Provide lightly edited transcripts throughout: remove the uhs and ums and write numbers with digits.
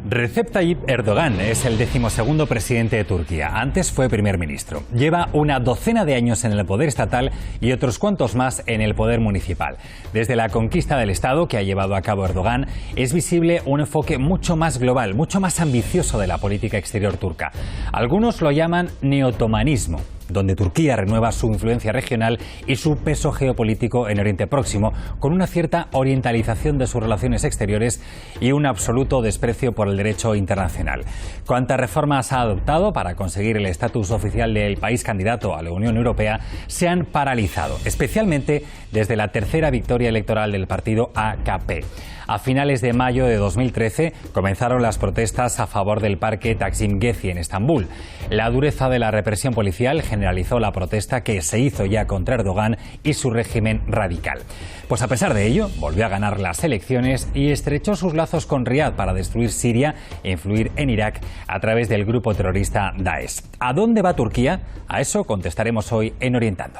Recep Tayyip Erdogan es el 12º presidente de Turquía. Antes fue primer ministro. Lleva una docena de años en el poder estatal y otros cuantos más en el poder municipal. Desde la conquista del Estado que ha llevado a cabo Erdogan, es visible un enfoque mucho más global, mucho más ambicioso de la política exterior turca. Algunos lo llaman neotomanismo, donde Turquía renueva su influencia regional y su peso geopolítico en Oriente Próximo, con una cierta orientalización de sus relaciones exteriores y un absoluto desprecio por el derecho internacional. Cuantas reformas ha adoptado para conseguir el estatus oficial del país candidato a la Unión Europea se han paralizado, especialmente desde la tercera victoria electoral del partido AKP. A finales de mayo de 2013 comenzaron las protestas a favor del parque Taksim Gezi en Estambul. La dureza de la represión policial generalizó la protesta que se hizo ya contra Erdogan y su régimen radical. Pues a pesar de ello, volvió a ganar las elecciones y estrechó sus lazos con Riad para destruir Siria e influir en Irak a través del grupo terrorista Daesh. ¿A dónde va Turquía? A eso contestaremos hoy en Orientando.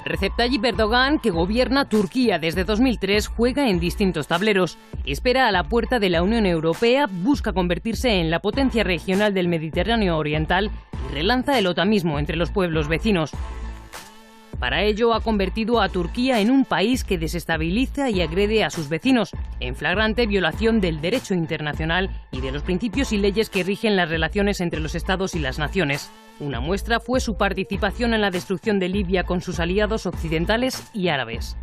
Recep Tayyip Erdogan, que gobierna Turquía desde 2003, juega en distintos tableros. Espera a la puerta de la Unión Europea, busca convertirse en la potencia regional del Mediterráneo Oriental y relanza el otanismo entre los pueblos vecinos. Para ello ha convertido a Turquía en un país que desestabiliza y agrede a sus vecinos, en flagrante violación del derecho internacional y de los principios y leyes que rigen las relaciones entre los estados y las naciones. Una muestra fue su participación en la destrucción de Libia con sus aliados occidentales y árabes.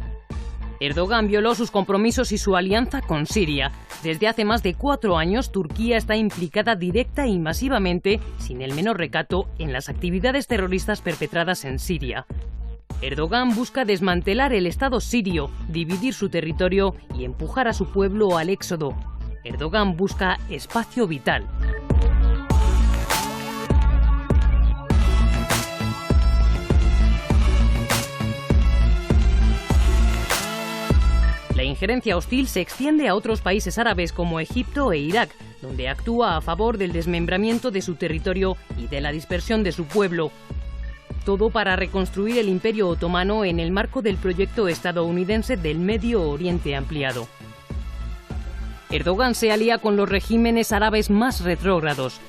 Erdogan violó sus compromisos y su alianza con Siria. Desde hace más de 4 años, Turquía está implicada directa y masivamente, sin el menor recato, en las actividades terroristas perpetradas en Siria. Erdogan busca desmantelar el Estado sirio, dividir su territorio y empujar a su pueblo al éxodo. Erdogan busca espacio vital. La injerencia hostil se extiende a otros países árabes como Egipto e Irak, donde actúa a favor del desmembramiento de su territorio y de la dispersión de su pueblo. Todo para reconstruir el Imperio Otomano en el marco del proyecto estadounidense del Medio Oriente ampliado. Erdogan se alía con los regímenes árabes más retrógrados.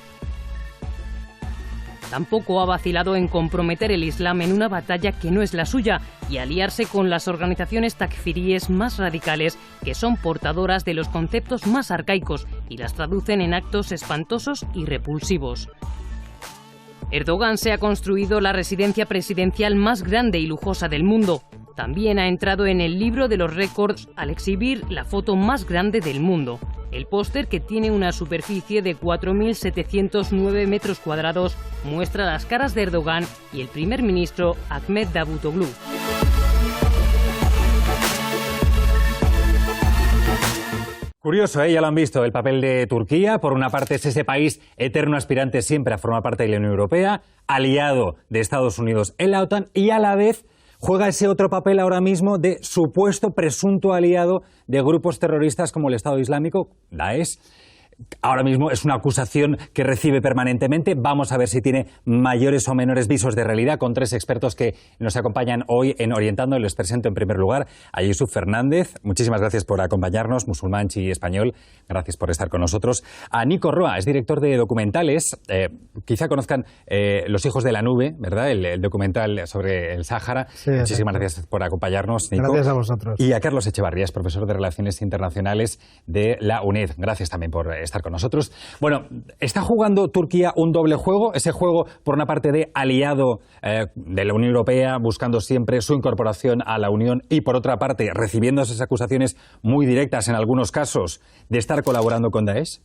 Tampoco ha vacilado en comprometer el Islam en una batalla que no es la suya y aliarse con las organizaciones takfiríes más radicales que son portadoras de los conceptos más arcaicos y las traducen en actos espantosos y repulsivos. Erdogan se ha construido la residencia presidencial más grande y lujosa del mundo. También ha entrado en el libro de los récords al exhibir la foto más grande del mundo. El póster, que tiene una superficie de 4.709 metros cuadrados, muestra las caras de Erdogan y el primer ministro Ahmet Davutoglu. Curioso, ya lo han visto, el papel de Turquía. Por una parte es ese país eterno aspirante siempre a formar parte de la Unión Europea, aliado de Estados Unidos en la OTAN y a la vez juega ese otro papel ahora mismo de supuesto presunto aliado de grupos terroristas como el Estado Islámico, Daesh. Ahora mismo es una acusación que recibe permanentemente. Vamos a ver si tiene mayores o menores visos de realidad con 3 expertos que nos acompañan hoy en Orientando. Les presento en primer lugar a Yusuf Fernández. Muchísimas gracias por acompañarnos, musulmán, chií, español. Gracias por estar con nosotros. A Nico Roa, es director de documentales. Quizá conozcan Los hijos de la nube, ¿verdad? El documental sobre el Sáhara. Sí, muchísimas gracias por acompañarnos, Nico. Gracias a vosotros. Y a Carlos Echevarría, es profesor de Relaciones Internacionales de la UNED. Gracias también por estar con nosotros. Bueno, ¿está jugando Turquía un doble juego? Ese juego, por una parte, de aliado de la Unión Europea, buscando siempre su incorporación a la Unión, y por otra parte, recibiendo esas acusaciones muy directas, en algunos casos, de estar colaborando con Daesh.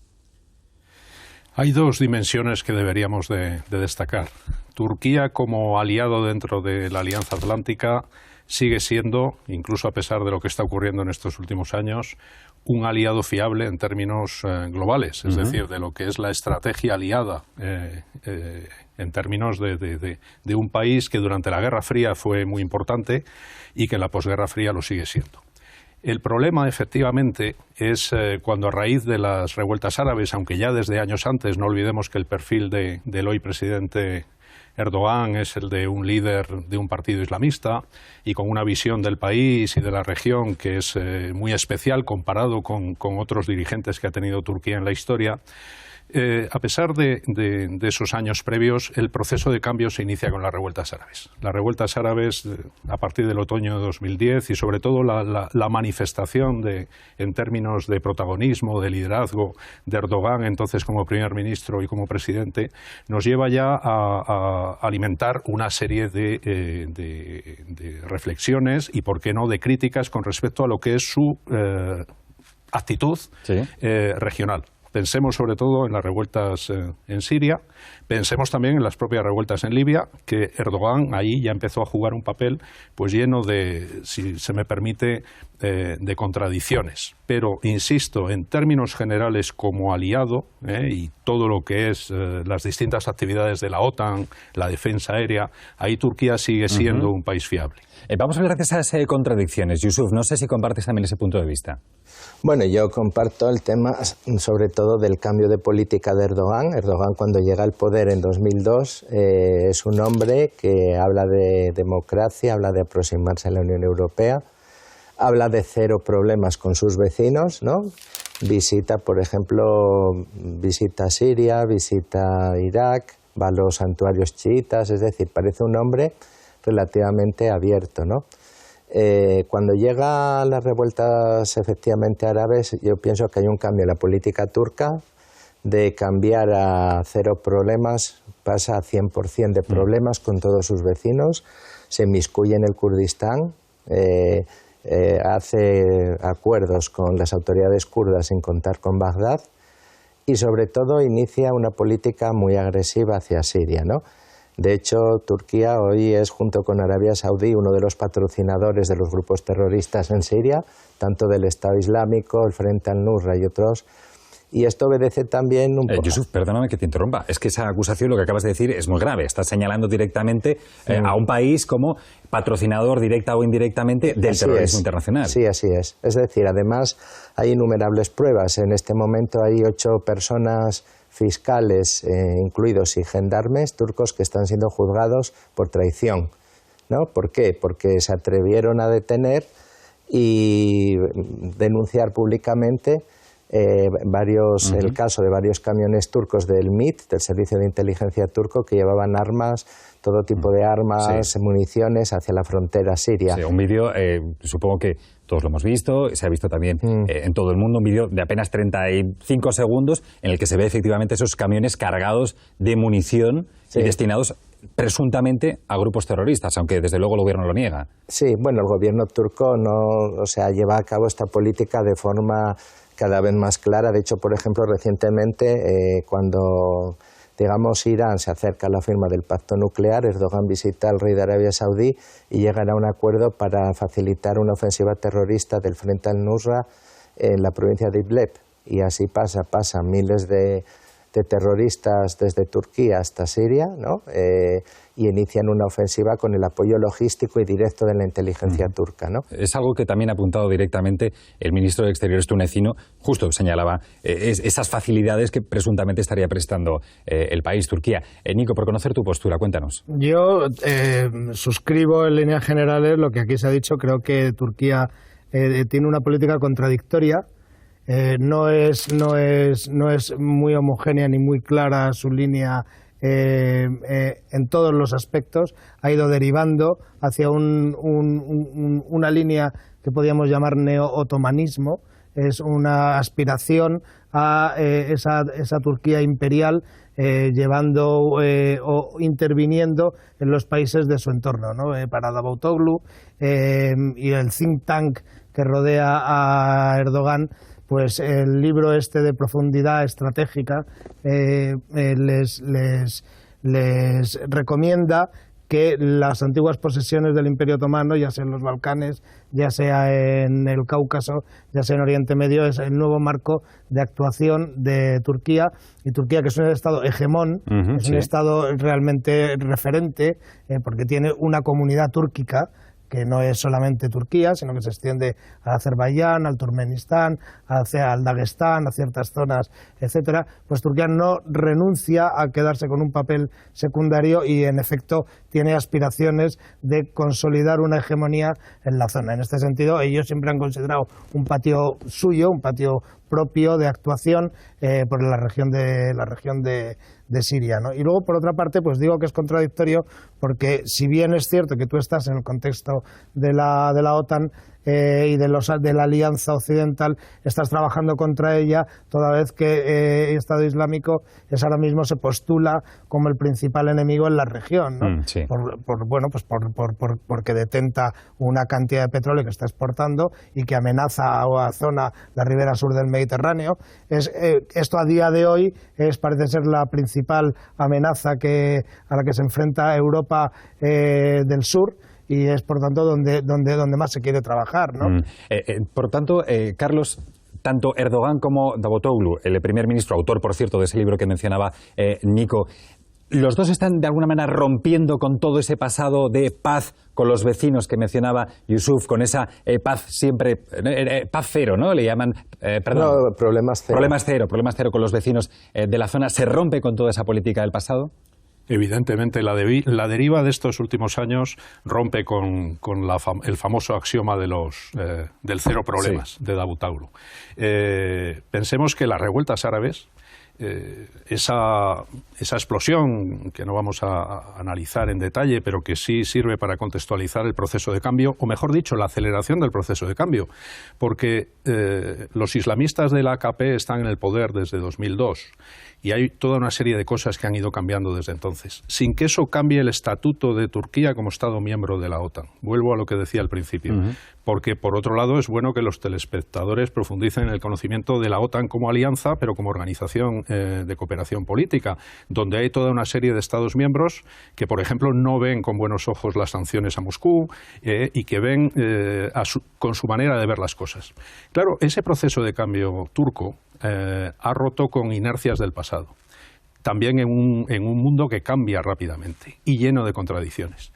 Hay 2 dimensiones que deberíamos de destacar. Turquía, como aliado dentro de la Alianza Atlántica, sigue siendo, incluso a pesar de lo que está ocurriendo en estos últimos años, un aliado fiable en términos globales, es decir, de lo que es la estrategia aliada en términos de un país que durante la Guerra Fría fue muy importante y que en la posguerra fría lo sigue siendo. El problema, efectivamente, es cuando a raíz de las revueltas árabes, aunque ya desde años antes, no olvidemos que el perfil del hoy presidente Erdogan es el de un líder de un partido islamista y con una visión del país y de la región que es muy especial comparado con otros dirigentes que ha tenido Turquía en la historia. A pesar de esos años previos, el proceso de cambio se inicia con las revueltas árabes. Las revueltas árabes, a partir del otoño de 2010, y sobre todo la manifestación en términos de protagonismo, de liderazgo de Erdogan, entonces como primer ministro y como presidente, nos lleva ya a alimentar una serie de reflexiones y, por qué no, de críticas con respecto a lo que es su actitud regional. Pensemos sobre todo en las revueltas en Siria, pensemos también en las propias revueltas en Libia, que Erdogan ahí ya empezó a jugar un papel pues lleno de, si se me permite, de contradicciones. Pero, insisto, en términos generales como aliado y todo lo que es las distintas actividades de la OTAN, la defensa aérea, ahí Turquía sigue siendo un país fiable. Vamos a hablar de esas contradicciones. Yusuf, no sé si compartes también ese punto de vista. Bueno, yo comparto el tema sobre todo del cambio de política de Erdogan. Erdogan, cuando llega al poder en 2002, es un hombre que habla de democracia, habla de aproximarse a la Unión Europea, habla de cero problemas con sus vecinos, ¿no? Visita, por ejemplo, visita Siria, visita Irak, va a los santuarios chiitas, es decir, parece un hombre relativamente abierto, ¿no? Cuando llega a las revueltas efectivamente árabes, yo pienso que hay un cambio en la política turca, de cambiar a cero problemas, pasa a 100% de problemas con todos sus vecinos, se inmiscuye en el Kurdistán, hace acuerdos con las autoridades kurdas sin contar con Bagdad y sobre todo inicia una política muy agresiva hacia Siria, ¿no? De hecho, Turquía hoy es, junto con Arabia Saudí, uno de los patrocinadores de los grupos terroristas en Siria, tanto del Estado Islámico, el Frente al-Nusra y otros. Y esto obedece también un poco... Yusuf, perdóname que te interrumpa. Es que esa acusación, lo que acabas de decir, es muy grave. Estás señalando directamente a un país como patrocinador, directa o indirectamente, del terrorismo internacional. Sí, así es. Es decir, además hay innumerables pruebas. En este momento hay 8 personas fiscales, incluidos y gendarmes turcos, que están siendo juzgados por traición, ¿no? ¿Por qué? Porque se atrevieron a detener y denunciar públicamente el caso de varios camiones turcos del MIT, del Servicio de Inteligencia turco, que llevaban armas, todo tipo de armas, municiones hacia la frontera siria. Sí, un vídeo, supongo que todos lo hemos visto, se ha visto también en todo el mundo, un vídeo de apenas 35 segundos en el que se ve efectivamente esos camiones cargados de munición y destinados presuntamente a grupos terroristas, aunque desde luego el gobierno lo niega. Sí, bueno, el gobierno turco lleva a cabo esta política de forma cada vez más clara. De hecho, por ejemplo, recientemente, cuando, digamos, Irán se acerca a la firma del pacto nuclear, Erdogan visita al rey de Arabia Saudí y llegan a un acuerdo para facilitar una ofensiva terrorista del Frente al-Nusra en la provincia de Idlib. Y así pasan miles de terroristas desde Turquía hasta Siria, ¿no? Y inician una ofensiva con el apoyo logístico y directo de la inteligencia turca, ¿no? Es algo que también ha apuntado directamente el ministro de Exteriores tunecino, justo señalaba esas facilidades que presuntamente estaría prestando el país, Turquía. Nico, por conocer tu postura, cuéntanos. Yo suscribo en líneas generales lo que aquí se ha dicho. Creo que Turquía tiene una política contradictoria. No es muy homogénea ni muy clara su línea en todos los aspectos. Ha ido derivando hacia una línea que podríamos llamar neo-otomanismo. Es una aspiración a esa Turquía imperial, llevando o interviniendo en los países de su entorno, ¿no? Para Davutoglu y el think tank que rodea a Erdogan, pues el libro de profundidad estratégica les recomienda que las antiguas posesiones del Imperio Otomano, ya sea en los Balcanes, ya sea en el Cáucaso, ya sea en Oriente Medio, es el nuevo marco de actuación de Turquía. Y Turquía, que es un estado hegemón, es un estado realmente referente, porque tiene una comunidad túrquica que no es solamente Turquía, sino que se extiende a Azerbaiyán, al Turkmenistán, al Dagestán, a ciertas zonas, etcétera, pues Turquía no renuncia a quedarse con un papel secundario y, en efecto, tiene aspiraciones de consolidar una hegemonía en la zona. En este sentido, ellos siempre han considerado un patio suyo, un patio propio de actuación por la región de Siria, ¿no? Y luego, por otra parte, pues digo que es contradictorio porque, si bien es cierto que tú estás en el contexto de la OTAN y de la Alianza Occidental, estás trabajando contra ella, toda vez que el Estado Islámico ahora mismo se postula como el principal enemigo en la región, ¿no? Sí. Porque detenta una cantidad de petróleo que está exportando y que amenaza a la zona, la ribera sur del Mediterráneo. Esto a día de hoy parece ser la principal amenaza a la que se enfrenta Europa del sur, y es, por tanto, donde más se quiere trabajar, ¿no? Por tanto, Carlos, tanto Erdogan como Davutoglu, el primer ministro, autor, por cierto, de ese libro que mencionaba Nico, los dos están de alguna manera rompiendo con todo ese pasado de paz con los vecinos que mencionaba Yusuf, con esa paz siempre, paz cero, ¿no? Le llaman, No, problemas cero. Problemas cero con los vecinos de la zona. ¿Se rompe con toda esa política del pasado? Evidentemente, la deriva de estos últimos años rompe con el famoso axioma del cero problemas, de Davutoglu. Pensemos que las revueltas árabes, esa explosión que no vamos a analizar en detalle, pero que sí sirve para contextualizar el proceso de cambio, o mejor dicho, la aceleración del proceso de cambio, porque los islamistas de la AKP están en el poder desde 2002 y hay toda una serie de cosas que han ido cambiando desde entonces, sin que eso cambie el estatuto de Turquía como Estado miembro de la OTAN. Vuelvo a lo que decía al principio, porque, por otro lado, es bueno que los telespectadores profundicen en el conocimiento de la OTAN como alianza, pero como organización de cooperación política, donde hay toda una serie de Estados miembros que, por ejemplo, no ven con buenos ojos las sanciones a Moscú y que ven con su manera de ver las cosas. Claro, ese proceso de cambio turco ha roto con inercias del pasado, también en un mundo que cambia rápidamente y lleno de contradicciones.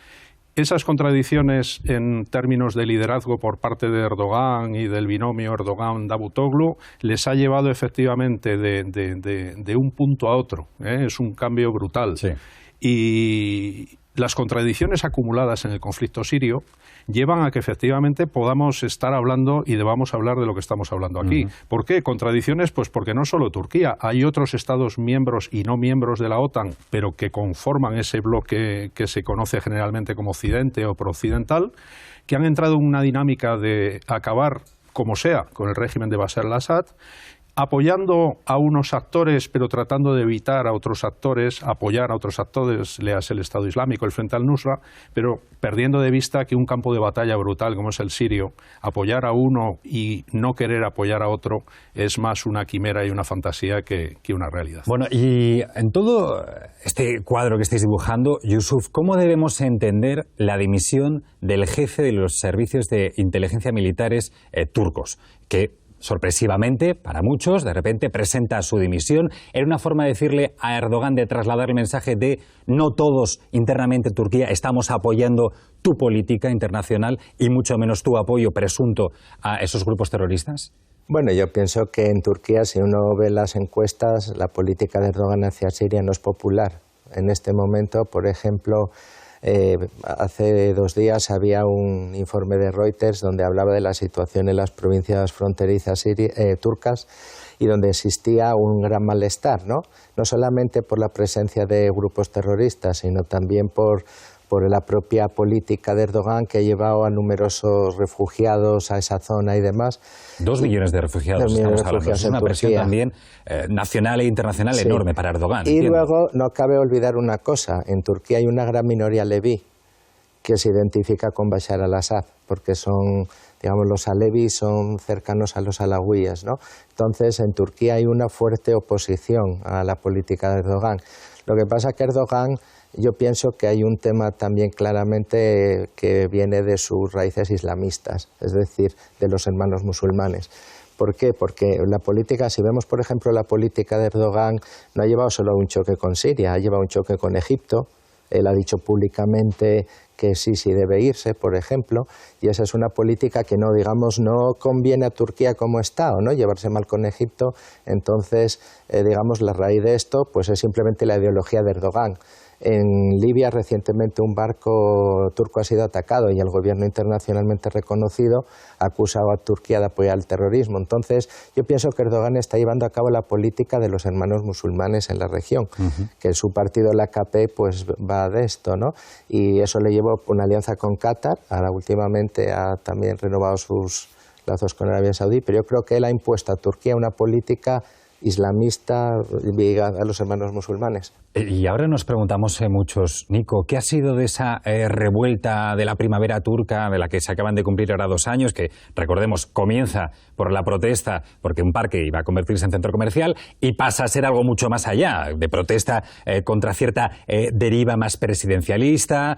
Esas contradicciones en términos de liderazgo por parte de Erdogan y del binomio Erdogan-Davutoglu les ha llevado efectivamente de un punto a otro. Es un cambio brutal. Sí. Y las contradicciones acumuladas en el conflicto sirio llevan a que efectivamente podamos estar hablando y debamos hablar de lo que estamos hablando aquí. ¿Por qué? Contradicciones, pues porque no solo Turquía, hay otros Estados miembros y no miembros de la OTAN, pero que conforman ese bloque que se conoce generalmente como Occidente o prooccidental, que han entrado en una dinámica de acabar, como sea, con el régimen de Bashar al-Assad, apoyando a unos actores, pero tratando de evitar a otros actores, apoyar a otros actores, léase el Estado Islámico, el Frente al-Nusra, pero perdiendo de vista que un campo de batalla brutal como es el sirio, apoyar a uno y no querer apoyar a otro es más una quimera y una fantasía que una realidad. Bueno, y en todo este cuadro que estáis dibujando, Yusuf, ¿cómo debemos entender la dimisión del jefe de los servicios de inteligencia militares turcos, que sorpresivamente, para muchos, de repente presenta su dimisión? Era una forma de decirle a Erdogan, de trasladar el mensaje de no todos internamente en Turquía estamos apoyando tu política internacional y mucho menos tu apoyo presunto a esos grupos terroristas. Bueno, yo pienso que en Turquía, si uno ve las encuestas, la política de Erdogan hacia Siria no es popular. En este momento, por ejemplo, hace 2 días había un informe de Reuters donde hablaba de la situación en las provincias fronterizas turcas y donde existía un gran malestar, ¿no? No solamente por la presencia de grupos terroristas, sino también por la propia política de Erdogan, que ha llevado a numerosos refugiados a esa zona y demás. 2 millones de refugiados estamos hablando. Es una presión también nacional e internacional enorme para Erdogan. Y luego no cabe olvidar una cosa, en Turquía hay una gran minoría aleví que se identifica con Bashar al-Assad, porque son, digamos, los alevis son cercanos a los alawíes, ¿no? Entonces, en Turquía hay una fuerte oposición a la política de Erdogan. Lo que pasa es que Erdogan, yo pienso que hay un tema también claramente que viene de sus raíces islamistas, es decir, de los hermanos musulmanes. ¿Por qué? Porque la política, si vemos por ejemplo la política de Erdogan, no ha llevado solo a un choque con Siria, ha llevado un choque con Egipto. Él ha dicho públicamente que sí debe irse, por ejemplo, y esa es una política que no conviene a Turquía como Estado, ¿no? Llevarse mal con Egipto. Entonces, la raíz de esto pues es simplemente la ideología de Erdogan. En Libia recientemente un barco turco ha sido atacado y el gobierno internacionalmente reconocido ha acusado a Turquía de apoyar el terrorismo. Entonces yo pienso que Erdogan está llevando a cabo la política de los hermanos musulmanes en la región, que su partido, el AKP, pues va de esto, ¿no? Y eso le llevó una alianza con Qatar. Ahora últimamente ha también renovado sus lazos con Arabia Saudí, pero yo creo que él ha impuesto a Turquía una política islamista ligada a los hermanos musulmanes. Y ahora nos preguntamos muchos, Nico, ¿qué ha sido de esa revuelta de la primavera turca, de la que se acaban de cumplir ahora 2 años, que, recordemos, comienza por la protesta porque un parque iba a convertirse en centro comercial y pasa a ser algo mucho más allá, de protesta contra cierta deriva más presidencialista,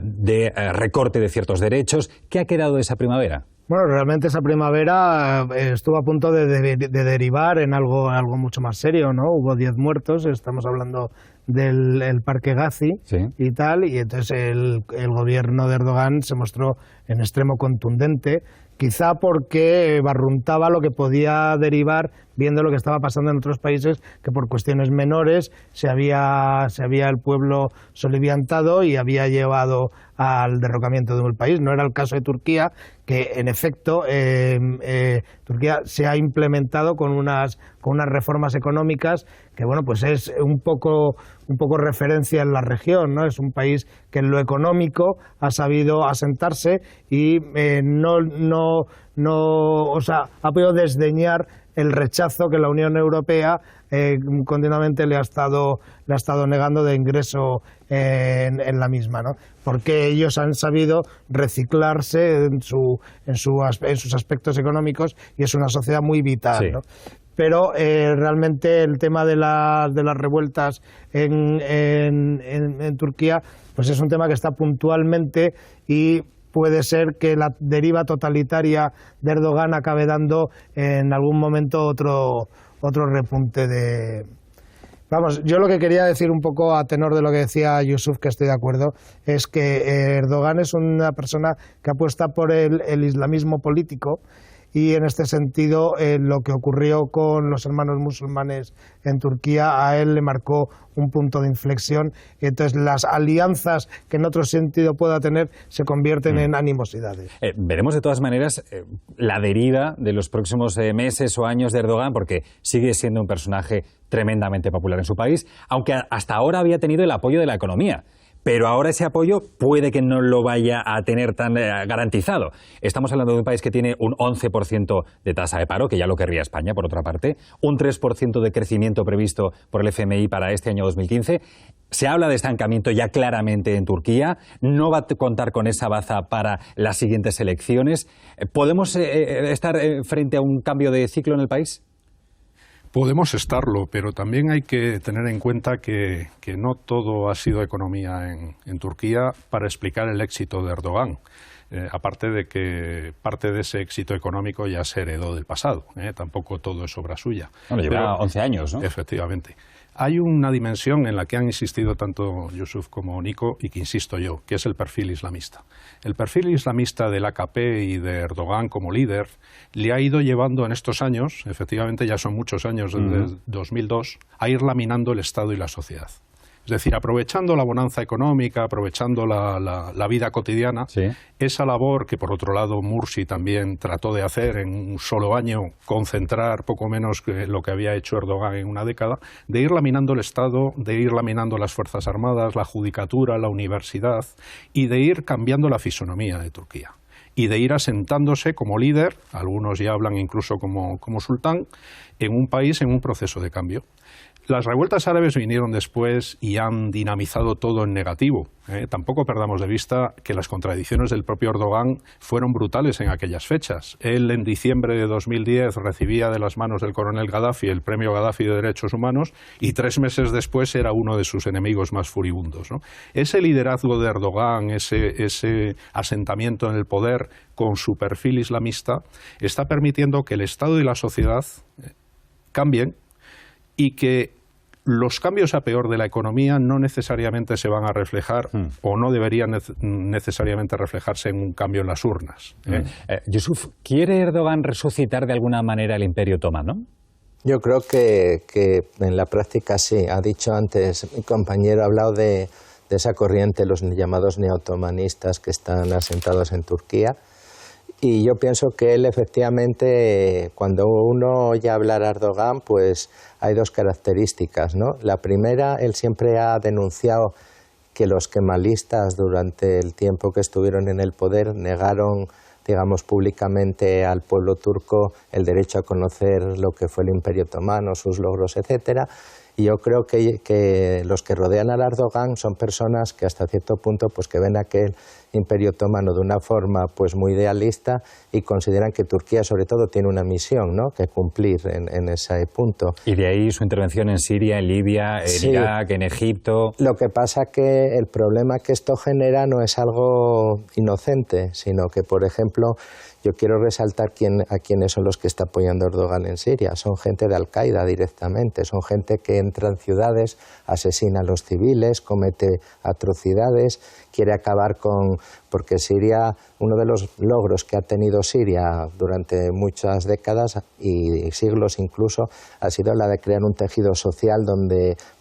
de recorte de ciertos derechos? ¿Qué ha quedado de esa primavera? Bueno, realmente esa primavera estuvo a punto de derivar en algo mucho más serio, ¿no? Hubo 10 muertos, estamos hablando del Parque Gazi, sí, y tal, y entonces el gobierno de Erdogan se mostró en extremo contundente, quizá porque barruntaba lo que podía derivar viendo lo que estaba pasando en otros países, que por cuestiones menores se había el pueblo soliviantado y había llevado al derrocamiento de un país. No era el caso de Turquía, que en efecto Turquía se ha implementado con unas reformas económicas que, bueno, pues es un poco referencia en la región, ¿no? Es un país que en lo económico ha sabido asentarse y ha podido desdeñar el rechazo que la Unión Europea continuamente le ha estado negando de ingreso en la misma, ¿no? Porque ellos han sabido reciclarse en sus aspectos económicos y es una sociedad muy vital, sí, ¿no? Pero realmente el tema de las revueltas en Turquía pues es un tema que está puntualmente y puede ser que la deriva totalitaria de Erdogan acabe dando en algún momento otro repunte de... Vamos, yo lo que quería decir un poco a tenor de lo que decía Yusuf, que estoy de acuerdo, es que Erdogan es una persona que apuesta por el islamismo político. Y en este sentido, lo que ocurrió con los hermanos musulmanes en Turquía, a él le marcó un punto de inflexión. Y entonces las alianzas que en otro sentido pueda tener se convierten en animosidades. Veremos de todas maneras la deriva de los próximos meses o años de Erdogan, porque sigue siendo un personaje tremendamente popular en su país, aunque hasta ahora había tenido el apoyo de la economía. Pero ahora ese apoyo puede que no lo vaya a tener tan garantizado. Estamos hablando de un país que tiene un 11% de tasa de paro, que ya lo querría España, por otra parte, un 3% de crecimiento previsto por el FMI para este año 2015. Se habla de estancamiento ya claramente en Turquía. No va a contar con esa baza para las siguientes elecciones. ¿Podemos estar frente a un cambio de ciclo en el país? Podemos estarlo, pero también hay que tener en cuenta que no todo ha sido economía en Turquía para explicar el éxito de Erdogan. Aparte de que parte de ese éxito económico ya se heredó del pasado. Tampoco todo es obra suya. Bueno, lleva 11 años, ¿no? Efectivamente. Hay una dimensión en la que han insistido tanto Yusuf como Nico y que insisto yo, que es el perfil islamista. El perfil islamista del AKP y de Erdogan como líder le ha ido llevando en estos años, efectivamente ya son muchos años desde 2002, a ir laminando el Estado y la sociedad. Es decir, aprovechando la bonanza económica, aprovechando la vida cotidiana, sí, esa labor que, por otro lado, Mursi también trató de hacer en un solo año, concentrar poco menos que lo que había hecho Erdogan en una década, de ir laminando el Estado, de ir laminando las Fuerzas Armadas, la judicatura, la universidad, y de ir cambiando la fisonomía de Turquía. Y de ir asentándose como líder, algunos ya hablan incluso como sultán, en un país en un proceso de cambio. Las revueltas árabes vinieron después y han dinamizado todo en negativo. Tampoco perdamos de vista que las contradicciones del propio Erdogan fueron brutales en aquellas fechas. Él en diciembre de 2010 recibía de las manos del coronel Gaddafi el premio Gaddafi de Derechos Humanos y 3 meses después era uno de sus enemigos más furibundos, ¿no? Ese liderazgo de Erdogan, ese asentamiento en el poder con su perfil islamista, está permitiendo que el Estado y la sociedad cambien y que los cambios a peor de la economía no necesariamente se van a reflejar o no deberían necesariamente reflejarse en un cambio en las urnas. Yusuf, ¿quiere Erdogan resucitar de alguna manera el Imperio Otomano? Yo creo que en la práctica sí. Ha dicho antes, mi compañero ha hablado de esa corriente, los llamados neotomanistas que están asentados en Turquía. Y yo pienso que él efectivamente, cuando uno oye hablar a Erdogan, pues hay dos características, ¿no? La primera, él siempre ha denunciado que los kemalistas durante el tiempo que estuvieron en el poder negaron, digamos, públicamente al pueblo turco el derecho a conocer lo que fue el Imperio Otomano, sus logros, etcétera. Y yo creo que los que rodean a Erdogan son personas que hasta cierto punto pues que ven aquel Imperio Otomano de una forma pues muy idealista y consideran que Turquía sobre todo tiene una misión, ¿no?, que cumplir en ese punto. Y de ahí su intervención en Siria, en Libia, en Irak, en Egipto. Lo que pasa que el problema que esto genera no es algo inocente, sino que, por ejemplo, yo quiero resaltar a quiénes son los que está apoyando Erdogan en Siria. Son gente de Al-Qaeda directamente, son gente que entra en ciudades, asesina a los civiles, comete atrocidades, quiere acabar porque Siria, uno de los logros que ha tenido Siria durante muchas décadas y siglos incluso, ha sido la de crear un tejido social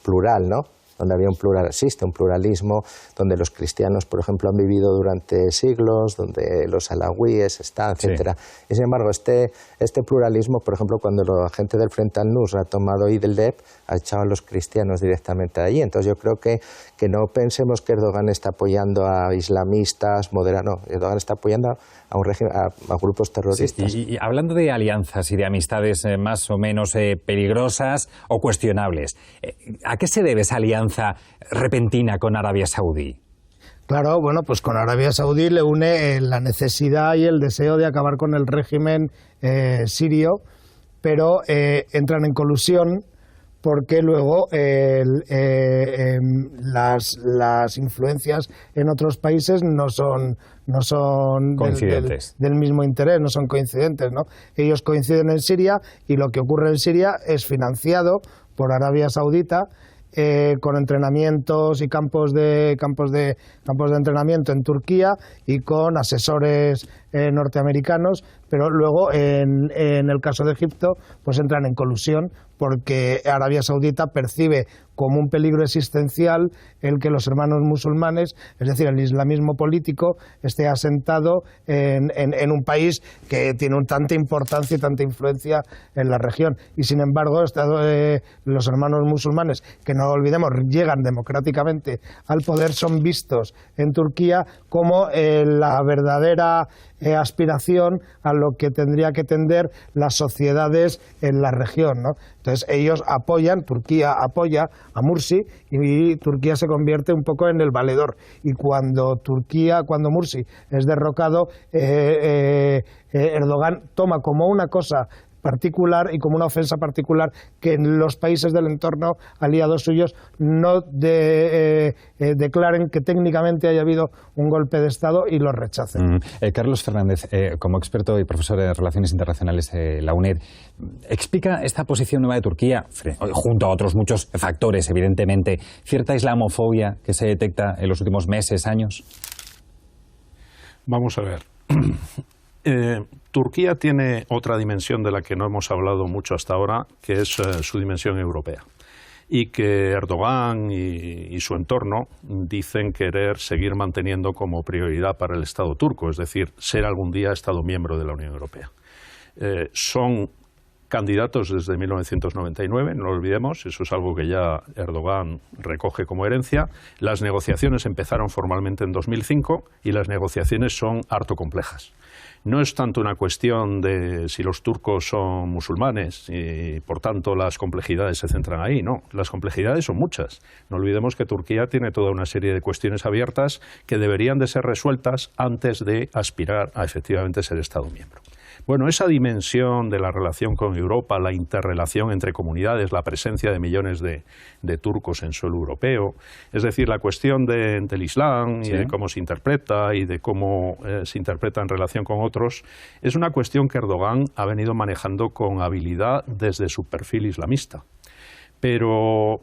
plural, ¿no?, donde había existe un pluralismo, donde los cristianos, por ejemplo, han vivido durante siglos, donde los alawíes están, etcétera. Sí. Y sin embargo, este pluralismo, por ejemplo, cuando la gente del Frente al-Nusra ha tomado Idlib, ha echado a los cristianos directamente de allí. Entonces yo creo que no pensemos que Erdogan está apoyando a islamistas moderados, no, Erdogan está apoyando a un régimen, a grupos terroristas. Sí, y hablando de alianzas y de amistades más o menos peligrosas o cuestionables, ¿a qué se debe esa alianza repentina con Arabia Saudí? Claro, bueno, pues con Arabia Saudí le une la necesidad y el deseo de acabar con el régimen sirio, pero entran en colusión porque luego las influencias en otros países no son del mismo interés, no son coincidentes, ¿no? Ellos coinciden en Siria y lo que ocurre en Siria es financiado por Arabia Saudita, con entrenamientos y campos de entrenamiento en Turquía y con asesores norteamericanos, pero luego en el caso de Egipto pues entran en colusión porque Arabia Saudita percibe como un peligro existencial el que los hermanos musulmanes, es decir, el islamismo político, esté asentado en un país que tiene tanta importancia y tanta influencia en la región. Y sin embargo, los hermanos musulmanes, que no olvidemos, llegan democráticamente al poder, son vistos en Turquía como la verdadera aspiración a lo que tendría que tender las sociedades en la región, ¿no? Entonces ellos Turquía apoya a Mursi y Turquía se convierte un poco en el valedor. Y cuando Mursi es derrocado, Erdogan toma como una cosa particular y como una ofensa particular que en los países del entorno aliados suyos no declaren que técnicamente haya habido un golpe de Estado y lo rechacen. Carlos Fernández, como experto y profesor de Relaciones Internacionales de la UNED, ¿explica esta posición nueva de Turquía, junto a otros muchos factores, evidentemente, cierta islamofobia que se detecta en los últimos meses, años? Vamos a ver. Turquía tiene otra dimensión de la que no hemos hablado mucho hasta ahora, que es su dimensión europea. Y que Erdogan y su entorno dicen querer seguir manteniendo como prioridad para el Estado turco, es decir, ser algún día Estado miembro de la Unión Europea. Son candidatos desde 1999, no lo olvidemos, eso es algo que ya Erdogan recoge como herencia. Las negociaciones empezaron formalmente en 2005 y las negociaciones son harto complejas. No es tanto una cuestión de si los turcos son musulmanes y por tanto las complejidades se centran ahí, no, las complejidades son muchas. No olvidemos que Turquía tiene toda una serie de cuestiones abiertas que deberían de ser resueltas antes de aspirar a efectivamente ser Estado miembro. Bueno, esa dimensión de la relación con Europa, la interrelación entre comunidades, la presencia de millones de turcos en suelo europeo, es decir, la cuestión del Islam y de cómo se interpreta y de cómo se interpreta en relación con otros, es una cuestión que Erdogan ha venido manejando con habilidad desde su perfil islamista. Pero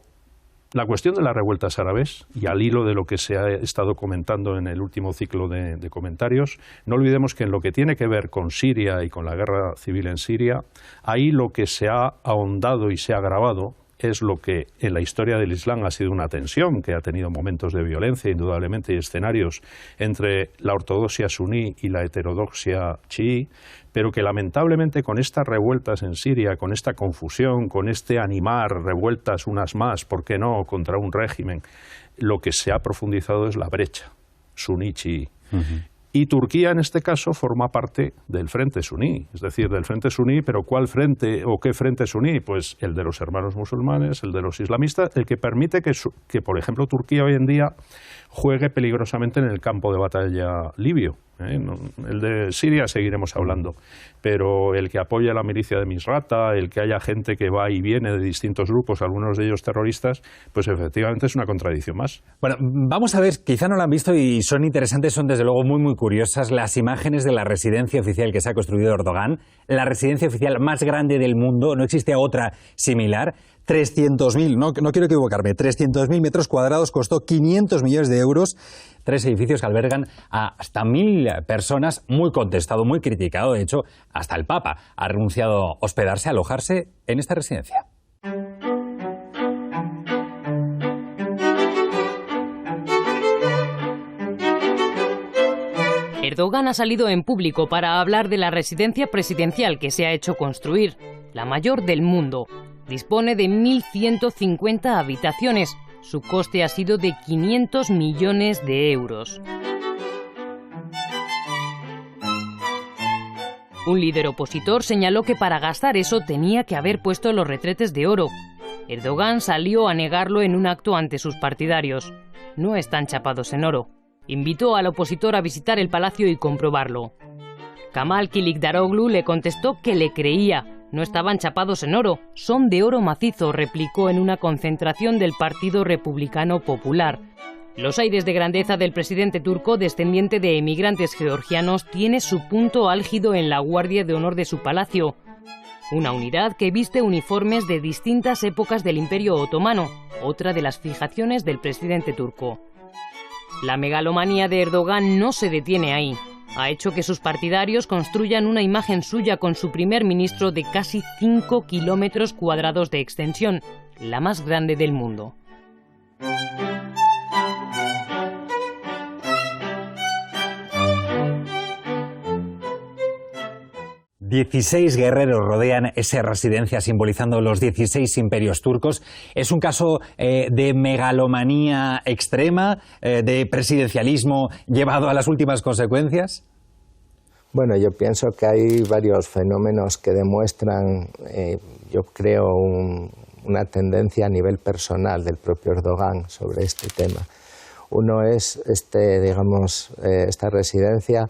La cuestión de las revueltas árabes, y al hilo de lo que se ha estado comentando en el último ciclo de comentarios, no olvidemos que en lo que tiene que ver con Siria y con la guerra civil en Siria, ahí lo que se ha ahondado y se ha agravado es lo que en la historia del Islam ha sido una tensión, que ha tenido momentos de violencia, indudablemente, y escenarios entre la ortodoxia suní y la heterodoxia chií, pero que lamentablemente con estas revueltas en Siria, con esta confusión, con este animar revueltas unas más, ¿por qué no?, contra un régimen, lo que se ha profundizado es la brecha suní-chií. Y Turquía, en este caso, forma parte del frente suní, es decir, del frente suní, pero ¿cuál frente o qué frente suní? Pues el de los hermanos musulmanes, el de los islamistas, el que permite que, por ejemplo, Turquía hoy en día juegue peligrosamente en el campo de batalla libio. El de Siria seguiremos hablando, pero el que apoya a la milicia de Misrata, el que haya gente que va y viene de distintos grupos, algunos de ellos terroristas, pues efectivamente es una contradicción más. Bueno, vamos a ver, quizá no lo han visto y son interesantes, son desde luego muy curiosas las imágenes de la residencia oficial que se ha construido Erdogan, la residencia oficial más grande del mundo, no existe otra similar. 300.000, no quiero equivocarme, 300.000 metros cuadrados, costó 500 millones de euros, 3 edificios que albergan a hasta 1.000 personas, muy contestado, muy criticado, de hecho, hasta el Papa ha renunciado a hospedarse, a alojarse en esta residencia. Erdogan ha salido en público para hablar de la residencia presidencial que se ha hecho construir, la mayor del mundo. Dispone de 1.150 habitaciones. Su coste ha sido de 500 millones de euros. Un líder opositor señaló que para gastar eso tenía que haber puesto los retretes de oro. Erdogan salió a negarlo en un acto ante sus partidarios. No están chapados en oro. Invitó al opositor a visitar el palacio y comprobarlo. Kemal Kılıçdaroğlu le contestó que le creía. No estaban chapados en oro, son de oro macizo, replicó en una concentración del Partido Republicano Popular. Los aires de grandeza del presidente turco, descendiente de emigrantes georgianos, tiene su punto álgido en la Guardia de Honor de su palacio, una unidad que viste uniformes de distintas épocas del Imperio Otomano, otra de las fijaciones del presidente turco. La megalomanía de Erdogan no se detiene ahí. Ha hecho que sus partidarios construyan una imagen suya con su primer ministro de casi 5 kilómetros cuadrados de extensión, la más grande del mundo. ...16 guerreros rodean esa residencia simbolizando los 16 imperios turcos. ¿Es un caso de megalomanía extrema, de presidencialismo llevado a las últimas consecuencias? Bueno, yo pienso que hay varios fenómenos que demuestran, yo creo, una tendencia a nivel personal del propio Erdogan sobre este tema. Uno es esta residencia,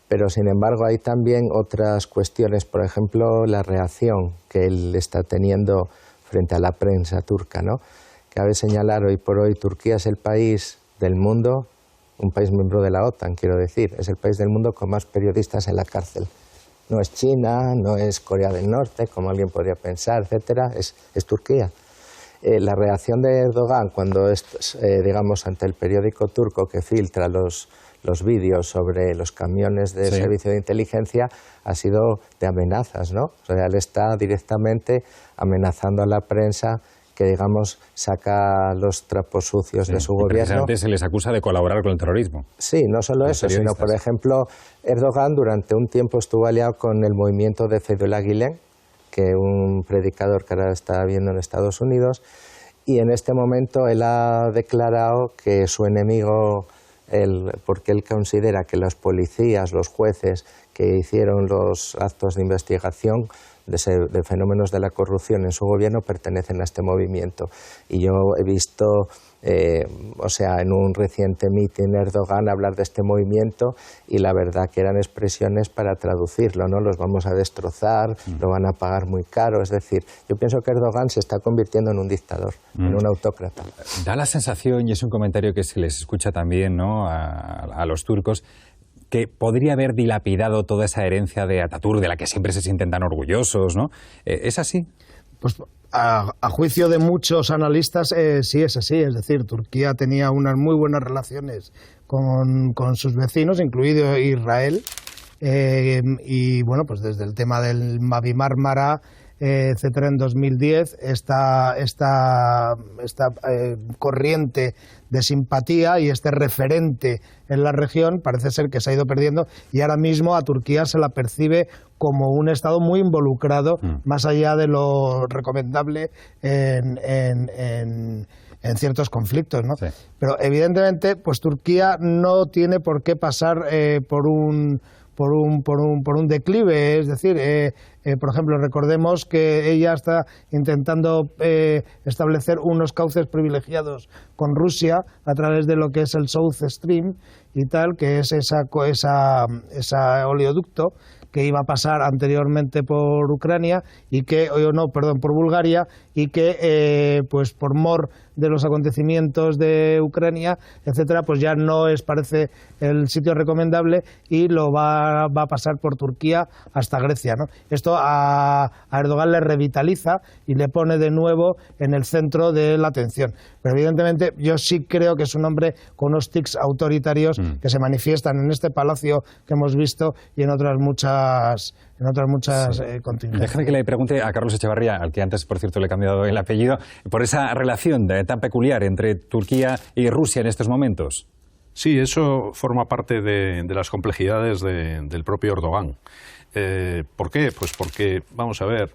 pero sin embargo hay también otras cuestiones, por ejemplo, la reacción que él está teniendo frente a la prensa turca, ¿no? Cabe señalar, hoy por hoy Turquía es el país del mundo, un país miembro de la OTAN, quiero decir, es el país del mundo con más periodistas en la cárcel. No es China, no es Corea del Norte, como alguien podría pensar, etcétera, es Turquía. La reacción de Erdogan cuando digamos, ante el periódico turco que filtra los vídeos sobre los camiones del servicio de inteligencia ha sido de amenazas, ¿no? O sea, él está directamente amenazando a la prensa que, digamos, saca los trapos sucios de su gobierno. Precisamente se les acusa de colaborar con el terrorismo. Sí, no solo eso, sino, por ejemplo, Erdogan durante un tiempo estuvo aliado con el movimiento de Fethullah Gülen, que un predicador que ahora está viendo en Estados Unidos, y en este momento él ha declarado que su enemigo, porque él considera que los policías, los jueces que hicieron los actos de investigación de fenómenos de la corrupción en su gobierno pertenecen a este movimiento. Y yo he visto, en un reciente mitin Erdogan hablar de este movimiento y la verdad que eran expresiones para traducirlo, ¿no? Los vamos a destrozar, lo van a pagar muy caro. Es decir, yo pienso que Erdogan se está convirtiendo en un dictador, en un autócrata. Da la sensación, y es un comentario que se les escucha también, ¿no?, a los turcos, que podría haber dilapidado toda esa herencia de Atatürk, de la que siempre se sienten tan orgullosos, ¿no? ¿Es así? Pues a juicio de muchos analistas sí es así, es decir, Turquía tenía unas muy buenas relaciones con sus vecinos, incluido Israel, y bueno, pues desde el tema del Mavi Mármara, etcétera, en 2010, esta corriente de simpatía y este referente en la región parece ser que se ha ido perdiendo, y ahora mismo a Turquía se la percibe como un Estado muy involucrado, más allá de lo recomendable en ciertos conflictos, ¿no? Sí. Pero evidentemente, pues Turquía no tiene por qué pasar por un declive, es decir, por ejemplo, recordemos que ella está intentando establecer unos cauces privilegiados con Rusia a través de lo que es el South Stream y tal, que es esa oleoducto que iba a pasar anteriormente por Ucrania y que, por Bulgaria, y que pues por mor de los acontecimientos de Ucrania, etcétera, pues ya no parece el sitio recomendable y lo va a pasar por Turquía hasta Grecia, ¿no? Esto a Erdogan le revitaliza y le pone de nuevo en el centro de la atención. Pero evidentemente yo sí creo que es un hombre con unos tics autoritarios que se manifiestan en este palacio que hemos visto y en otras muchas contingencias. Déjame que le pregunte a Carlos Echevarría, al que antes, por cierto, le he cambiado el apellido, por esa relación tan peculiar entre Turquía y Rusia en estos momentos. Sí, eso forma parte de las complejidades del propio Erdogan. ¿Por qué? Pues porque, vamos a ver,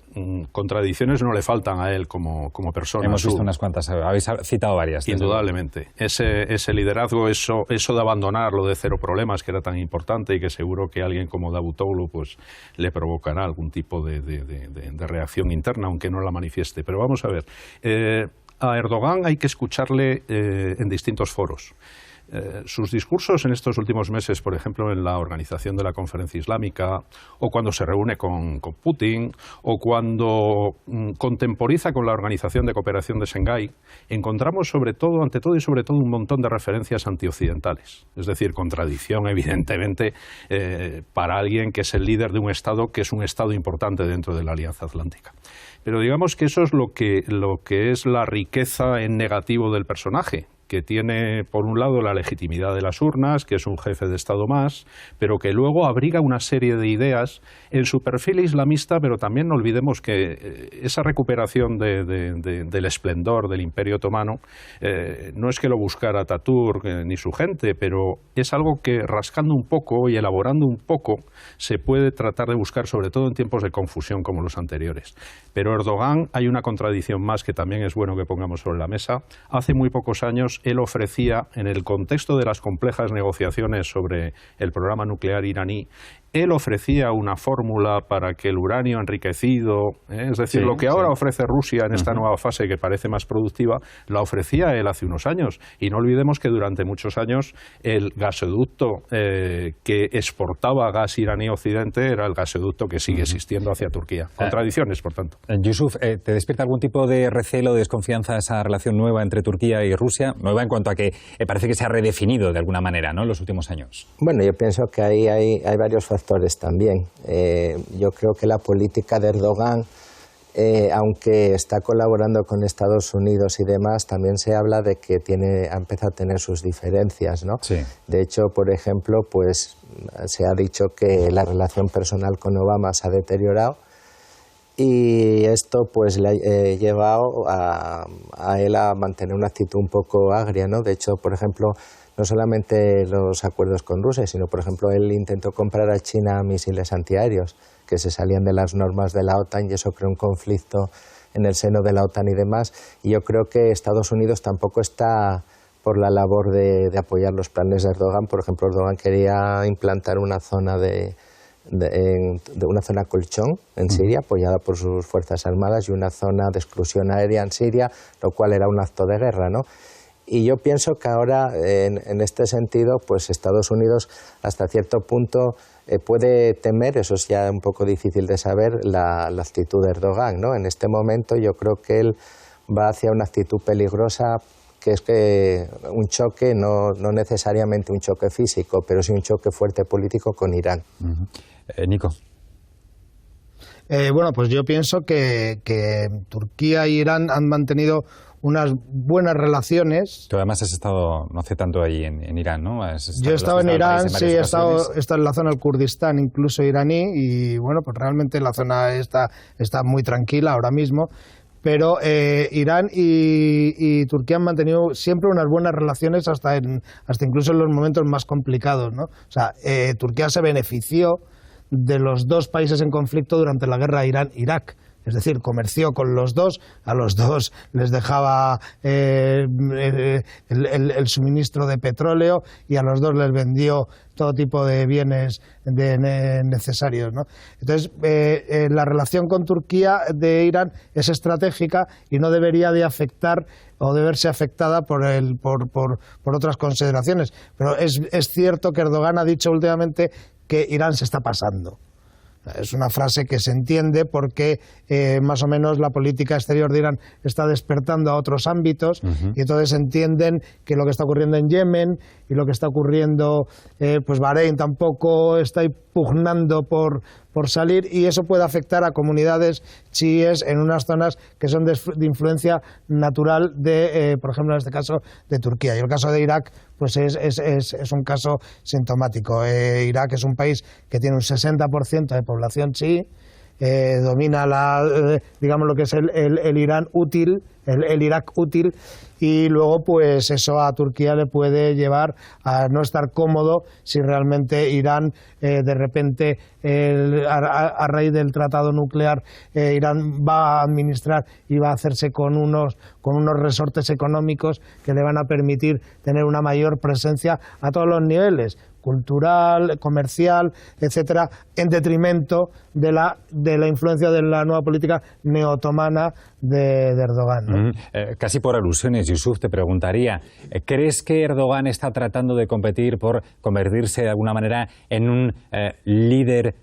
contradicciones no le faltan a él como persona. Hemos visto unas cuantas, habéis citado varias. Indudablemente. Ese liderazgo, eso de abandonar lo de cero problemas, que era tan importante y que seguro que alguien como Davutoglu pues, le provocará algún tipo de reacción interna, aunque no la manifieste. Pero vamos a ver, a Erdogan hay que escucharle en distintos foros. Sus discursos en estos últimos meses, por ejemplo, en la organización de la Conferencia Islámica, o cuando se reúne con Putin, o cuando contemporiza con la Organización de Cooperación de Shanghái, encontramos ante todo, un montón de referencias antioccidentales. Es decir, contradicción, evidentemente, para alguien que es el líder de un Estado que es un Estado importante dentro de la Alianza Atlántica. Pero digamos que eso es lo que es la riqueza en negativo del personaje, que tiene, por un lado, la legitimidad de las urnas, que es un jefe de Estado más, pero que luego abriga una serie de ideas en su perfil islamista, pero también no olvidemos que esa recuperación del esplendor del Imperio Otomano no es que lo buscara Ataturk ni su gente, pero es algo que, rascando un poco y elaborando un poco, se puede tratar de buscar, sobre todo en tiempos de confusión como los anteriores. Pero Erdogan, hay una contradicción más que también es bueno que pongamos sobre la mesa. Hace muy pocos años él ofrecía, en el contexto de las complejas negociaciones sobre el programa nuclear iraní, él ofrecía una fórmula para que el uranio enriquecido, es decir, lo que ahora ofrece Rusia en esta nueva fase que parece más productiva, la ofrecía él hace unos años. Y no olvidemos que durante muchos años el gasoducto que exportaba gas iraní a Occidente era el gasoducto que sigue existiendo hacia Turquía. Contradicciones, por tanto. Yusuf, ¿te despierta algún tipo de recelo, de desconfianza esa relación nueva entre Turquía y Rusia? Nueva en cuanto a que parece que se ha redefinido de alguna manera, ¿no?, en los últimos años. Bueno, yo pienso que ahí hay varios factores también. Yo creo que la política de Erdogan, aunque está colaborando con Estados Unidos y demás, también se habla de que ha empezado a tener sus diferencias, ¿no? Sí. De hecho, por ejemplo, pues se ha dicho que la relación personal con Obama se ha deteriorado, y esto pues le ha llevado a él a mantener una actitud un poco agria, ¿no? De hecho, por ejemplo, no solamente los acuerdos con Rusia, sino, por ejemplo, él intentó comprar a China misiles antiaéreos que se salían de las normas de la OTAN, y eso creó un conflicto en el seno de la OTAN y demás. Y yo creo que Estados Unidos tampoco está por la labor de apoyar los planes de Erdogan. Por ejemplo, Erdogan quería implantar una zona una zona colchón en Siria, apoyada por sus fuerzas armadas, y una zona de exclusión aérea en Siria, lo cual era un acto de guerra, ¿no? Y yo pienso que ahora, en este sentido, pues Estados Unidos hasta cierto punto puede temer, eso es ya un poco difícil de saber, la actitud de Erdogan, ¿no? En este momento yo creo que él va hacia una actitud peligrosa, que es que un choque, no necesariamente un choque físico, pero sí un choque fuerte político con Irán. Nico. Bueno, pues yo pienso que Turquía e Irán han mantenido unas buenas relaciones. Tú además has estado no hace tanto allí en Irán, ¿no? Yo he estado en Irán, sí, he estado en la zona del Kurdistán, incluso iraní, y bueno, pues realmente la zona está muy tranquila ahora mismo. Pero Irán y Turquía han mantenido siempre unas buenas relaciones hasta incluso en los momentos más complicados, ¿no? O sea, Turquía se benefició de los dos países en conflicto durante la guerra Irán-Irak. Es decir, comerció con los dos, a los dos les dejaba el suministro de petróleo y a los dos les vendió todo tipo de bienes necesarios, ¿no? Entonces, la relación con Turquía de Irán es estratégica y no debería de afectar o de verse afectada por otras consideraciones. Pero es cierto que Erdogan ha dicho últimamente que Irán se está pasando. Es una frase que se entiende porque más o menos la política exterior de Irán está despertando a otros ámbitos y entonces entienden que lo que está ocurriendo en Yemen y lo que está ocurriendo, pues Bahrein tampoco está pugnando por salir, y eso puede afectar a comunidades chiíes en unas zonas que son de influencia natural de, por ejemplo, en este caso, de Turquía. Y el caso de Irak pues es un caso sintomático. Irak es un país que tiene un 60% de población chií, domina digamos lo que es el Irán útil, el Irak útil, y luego pues eso a Turquía le puede llevar a no estar cómodo si realmente Irán de repente a raíz del tratado nuclear Irán va a administrar y va a hacerse con unos resortes económicos que le van a permitir tener una mayor presencia a todos los niveles, cultural, comercial, etcétera, en detrimento de la influencia de la nueva política neotomana de Erdogan, ¿no? Casi por alusiones, Yusuf, te preguntaría, ¿crees que Erdogan está tratando de competir por convertirse de alguna manera en un líder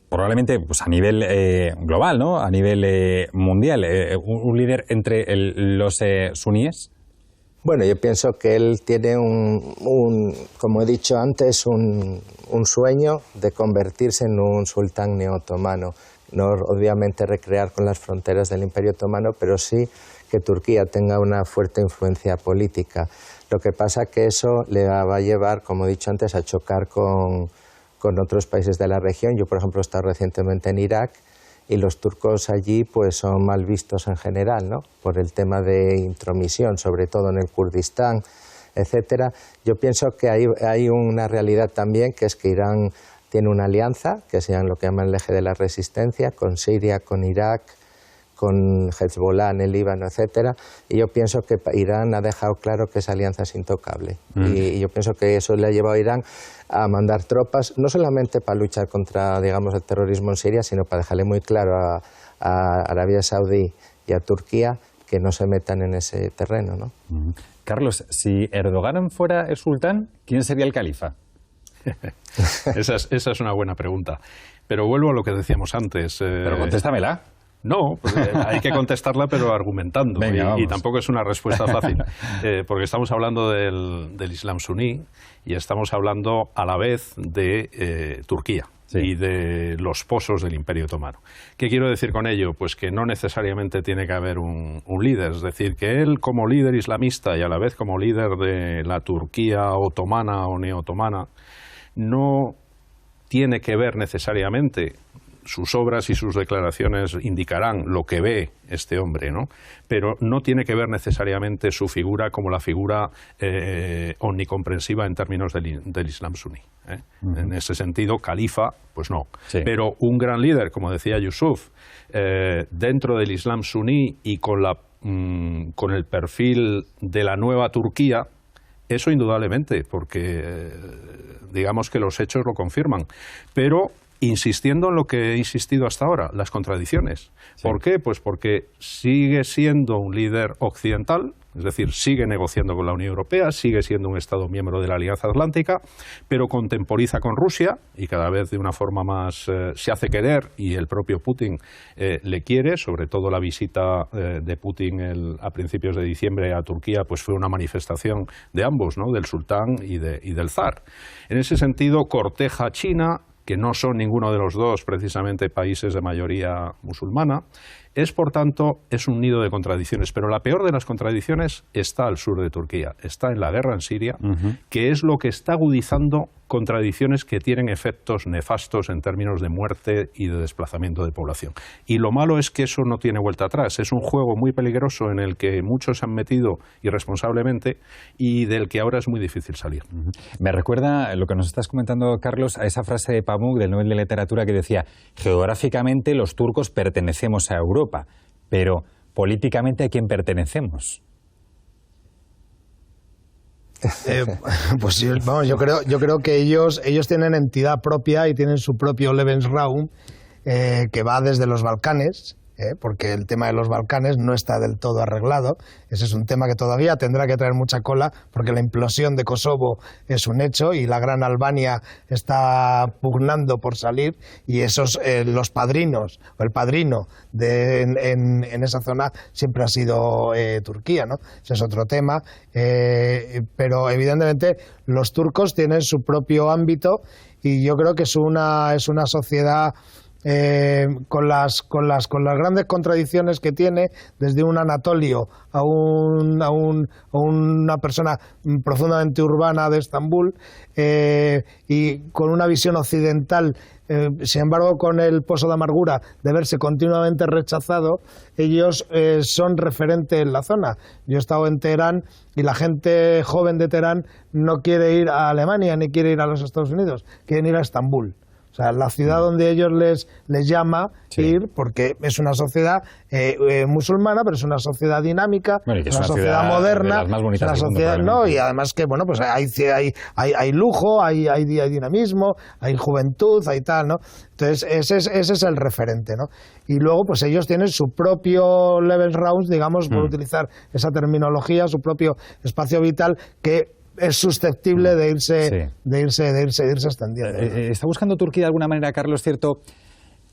probablemente pues a nivel global, ¿no? A nivel mundial, un líder entre los suníes? Bueno, yo pienso que él tiene como he dicho antes, un sueño de convertirse en un sultán neotomano. No obviamente recrear con las fronteras del Imperio Otomano, pero sí que Turquía tenga una fuerte influencia política. Lo que pasa que eso le va a llevar, como he dicho antes, a chocar con otros países de la región. Yo, por ejemplo, he estado recientemente en Irak y los turcos allí pues son mal vistos en general, ¿no? Por el tema de intromisión, sobre todo en el Kurdistán, etcétera. Yo pienso que hay una realidad también, que es que Irán tiene una alianza, que se llama lo que llaman el eje de la resistencia, con Siria, con Irak, con Hezbollah en el Líbano, etcétera. Y yo pienso que Irán ha dejado claro que esa alianza es intocable. Y yo pienso que eso le ha llevado a Irán a mandar tropas, no solamente para luchar contra, digamos, el terrorismo en Siria, sino para dejarle muy claro a Arabia Saudí y a Turquía que no se metan en ese terreno, ¿no? Carlos, si Erdogan fuera el sultán, ¿quién sería el califa? Esa es una buena pregunta. Pero vuelvo a lo que decíamos antes. Pero contéstamela. No, pues hay que contestarla, pero argumentando. Venga, y tampoco es una respuesta fácil, porque estamos hablando del Islam suní y estamos hablando a la vez de Turquía. Sí. Y de los pozos del Imperio Otomano. ¿Qué quiero decir con ello? Pues que no necesariamente tiene que haber un líder, es decir, que él como líder islamista y a la vez como líder de la Turquía otomana o neotomana no tiene que ver necesariamente. Sus obras y sus declaraciones indicarán lo que ve este hombre, ¿no? Pero no tiene que ver necesariamente su figura como la figura omnicomprensiva en términos del Islam suní. En ese sentido, califa, pues no. Sí. Pero un gran líder, como decía Yusuf, dentro del Islam suní y con el perfil de la nueva Turquía, eso indudablemente, porque digamos que los hechos lo confirman. Pero insistiendo en lo que he insistido hasta ahora, las contradicciones. Sí. ¿Por qué? Pues porque sigue siendo un líder occidental, es decir, sigue negociando con la Unión Europea, sigue siendo un Estado miembro de la Alianza Atlántica, pero contemporiza con Rusia y cada vez de una forma más se hace querer, y el propio Putin le quiere, sobre todo la visita de Putin a principios de diciembre a Turquía, pues fue una manifestación de ambos, ¿no? Del sultán y del zar. En ese sentido, corteja a China, que no son ninguno de los dos precisamente países de mayoría musulmana. Por tanto, es un nido de contradicciones, pero la peor de las contradicciones está al sur de Turquía, está en la guerra en Siria, que es lo que está agudizando contradicciones que tienen efectos nefastos en términos de muerte y de desplazamiento de población. Y lo malo es que eso no tiene vuelta atrás, es un juego muy peligroso en el que muchos se han metido irresponsablemente y del que ahora es muy difícil salir. Me recuerda lo que nos estás comentando, Carlos, a esa frase de Pamuk, del Nobel de Literatura, que decía: geográficamente los turcos pertenecemos a Europa, pero políticamente, ¿a quién pertenecemos? Pues sí, vamos, yo creo que ellos tienen entidad propia y tienen su propio Lebensraum, que va desde los Balcanes, porque el tema de los Balcanes no está del todo arreglado. Ese es un tema que todavía tendrá que traer mucha cola, porque la implosión de Kosovo es un hecho y la gran Albania está pugnando por salir, y esos los padrinos, o el padrino en esa zona siempre ha sido Turquía, ¿no? Ese es otro tema, pero evidentemente los turcos tienen su propio ámbito, y yo creo que es una sociedad con las grandes contradicciones que tiene, desde un Anatolio a una persona profundamente urbana de Estambul, y con una visión occidental, sin embargo con el pozo de amargura de verse continuamente rechazado. Ellos son referente en la zona. Yo he estado en Teherán y la gente joven de Teherán no quiere ir a Alemania ni quiere ir a los Estados Unidos, quieren ir a Estambul. O sea, la ciudad donde ellos les llama ir, porque es una sociedad musulmana, pero es una sociedad dinámica, bueno, es una sociedad moderna, de las más bonitas es una sociedad, ¿no? Y además que, bueno, pues hay lujo, hay dinamismo, hay juventud, hay tal, ¿no? Entonces, ese es el referente, ¿no? Y luego, pues ellos tienen su propio Lebensraum, digamos, por utilizar esa terminología, su propio espacio vital, que es susceptible de irse extendiendo. ¿Está buscando Turquía de alguna manera, Carlos, cierto